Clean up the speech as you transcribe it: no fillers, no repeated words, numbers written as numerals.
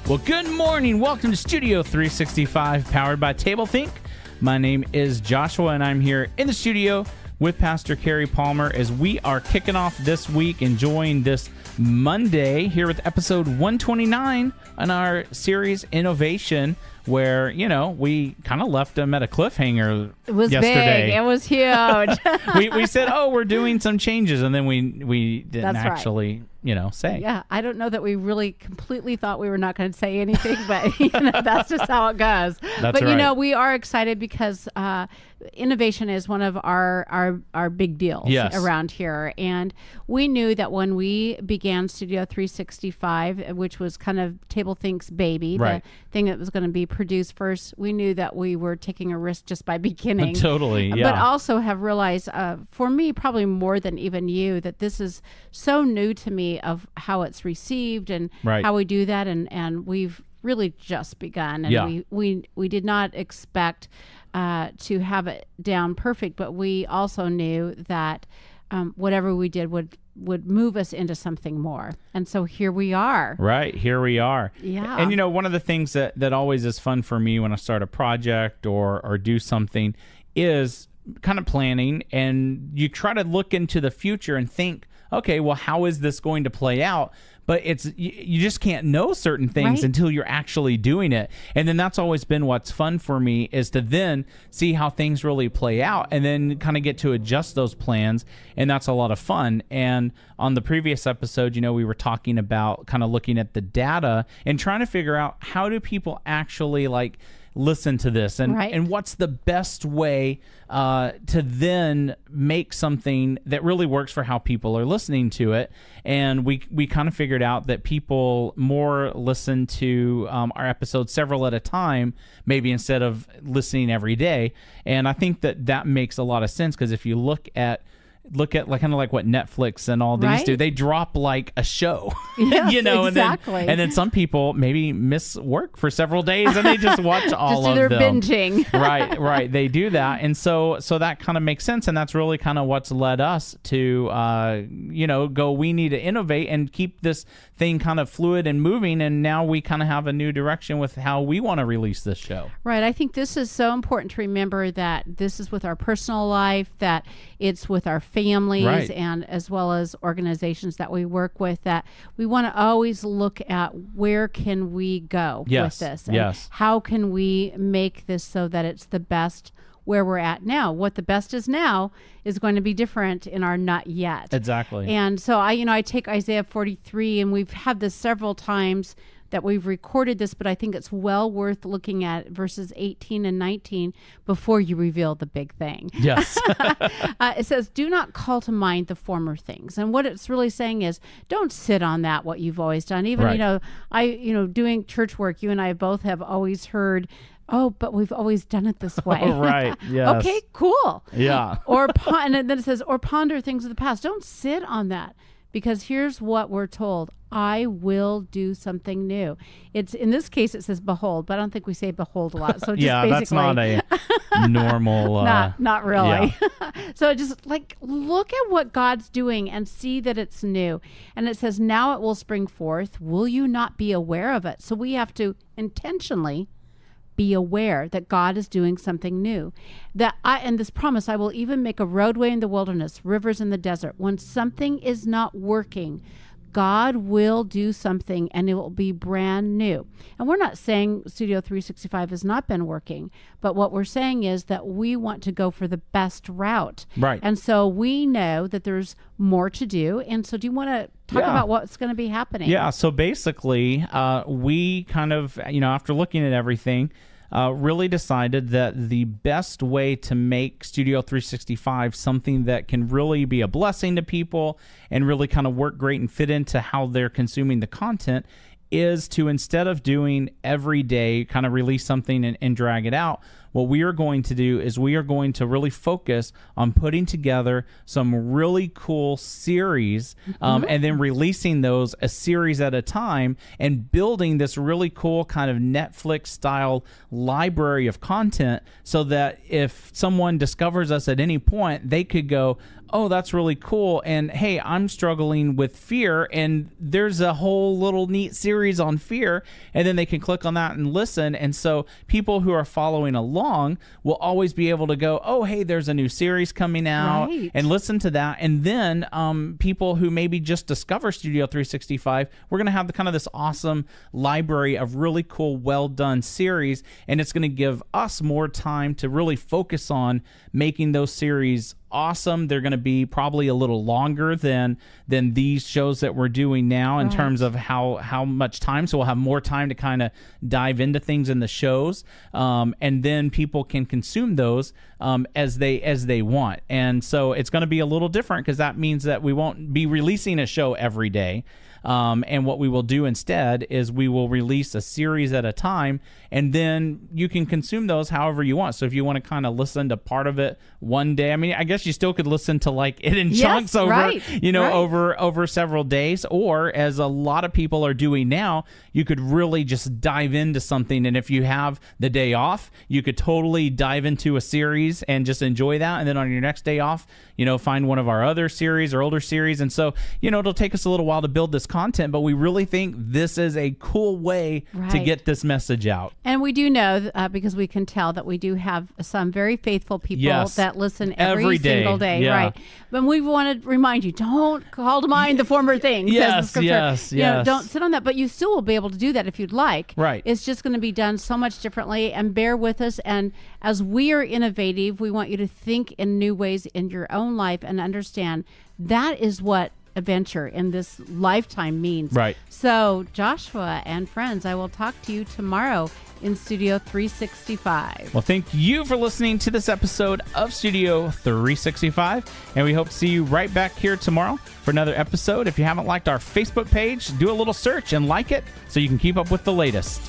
Well, good morning. Welcome to Studio 365, powered by TableThink. My name is Joshua, and I'm here in the studio with Pastor Kerrie Palmer as we are kicking off this week, enjoying this Monday here with episode 129 on our series Innovation, where, you know, we kind of left them at a cliffhanger. It was yesterday. Big. It was huge. we said, oh, we're doing some changes, and then we didn't That's actually, say. Yeah, I don't know that we really completely thought we were not going to say anything, but that's just how it goes. That's but right. We are excited because innovation is one of our big deals around here, and we knew that when we began Studio 365, which was kind of TableThink's baby, right, the thing that was going to be produced first, we knew that we were taking a risk just by beginning. Totally, yeah. But also have realized, for me, probably more than even you, that this is so new to me of how it's received and how we do that, and we've really just begun, and we did not expect to have it down perfect, but we also knew that whatever we did would move us into something more. And so here we are. Right, here we are. Yeah. And one of the things that always is fun for me when I start a project or do something is kind of planning, and you try to look into the future and think, okay, well, how is this going to play out? But you just can't know certain things until you're actually doing it. And then that's always been what's fun for me, is to then see how things really play out and then kind of get to adjust those plans. And that's a lot of fun. And on the previous episode, we were talking about kind of looking at the data and trying to figure out, how do people actually listen to this, and what's the best way to then make something that really works for how people are listening to it. And we kind of figured out that people more listen to our episodes several at a time, maybe instead of listening every day. And I think that makes a lot of sense, because if you look at kind of like what Netflix and all these do, they drop like a show, yes, exactly. and then some people maybe miss work for several days and they just watch all just of do them. their binging. Right. They do that, and so that kind of makes sense, and that's really kind of what's led us to go. We need to innovate and keep this thing kind of fluid and moving, and now we kind of have a new direction with how we want to release this show. Right. I think this is so important to remember, that this is with our personal life, that it's with our families, and as well as organizations that we work with, that we want to always look at where can we go with this, and how can we make this so that it's the best where we're at now. What the best is now is going to be different in our not yet. Exactly. And so I take Isaiah 43, and we've had this several times that we've recorded this, but I think it's well worth looking at verses 18 and 19 before you reveal the big thing. Yes. It says, do not call to mind the former things. And what it's really saying is, don't sit on that, what you've always done. Even, doing church work, you and I both have always heard, oh, but we've always done it this way. Right. Yes. Okay, cool. Yeah. And then it says, or ponder things of the past. Don't sit on that, because here's what we're told. I will do something new. It's, in this case, it says behold, but I don't think we say behold a lot. So just that's not a normal. Not really. Yeah. So just look at what God's doing and see that it's new. And it says, now it will spring forth. Will you not be aware of it? So we have to intentionally be aware that God is doing something new. And this promise, I will even make a roadway in the wilderness, rivers in the desert. When something is not working, God will do something, and it will be brand new. And we're not saying Studio 365 has not been working, but what we're saying is that we want to go for the best route. Right. And so we know that there's more to do. And so do you want to talk about what's going to be happening? Yeah. So basically, we kind of, after looking at everything, really decided that the best way to make Studio 365 something that can really be a blessing to people and really kind of work great and fit into how they're consuming the content is to, instead of doing every day, kind of release something and drag it out, what we are going to do is we are going to really focus on putting together some really cool series and then releasing those a series at a time and building this really cool kind of Netflix style library of content, so that if someone discovers us at any point, they could go, oh, that's really cool. And hey, I'm struggling with fear, and there's a whole little neat series on fear. And then they can click on that and listen. And so people who are following along will always be able to go, oh, hey, there's a new series coming out, Right. and listen to that. And then people who maybe just discover Studio 365, we're going to have the kind of this awesome library of really cool, well done series. And it's going to give us more time to really focus on making those series awesome. They're going to be probably a little longer than these shows that we're doing now in terms of how much time. So we'll have more time to kind of dive into things in the shows, and then people can consume those as they want. And so it's going to be a little different, because that means that we won't be releasing a show every day. And what we will do instead is we will release a series at a time, and then you can consume those however you want. So if you want to kind of listen to part of it one day, I mean, I guess you still could listen to like it in chunks over, over several days, or as a lot of people are doing now, you could really just dive into something. And if you have the day off, you could totally dive into a series and just enjoy that. And then on your next day off, find one of our other series or older series. And so, it'll take us a little while to build this content, but we really think this is a cool way to get this message out. And we do know, because we can tell that we do have some very faithful people that listen every single day, right? But we want to remind you, don't call to mind the former things. Yes. Don't sit on that, but you still will be able to do that if you'd like. Right. It's just going to be done so much differently, and bear with us. And as we are innovative, we want you to think in new ways in your own life and understand that is what adventure in this lifetime means. Right. So, Joshua and friends, I will talk to you tomorrow in Studio 365. Well, thank you for listening to this episode of Studio 365, and we hope to see you right back here tomorrow for another episode. If you haven't liked our Facebook page, do a little search and like it so you can keep up with the latest.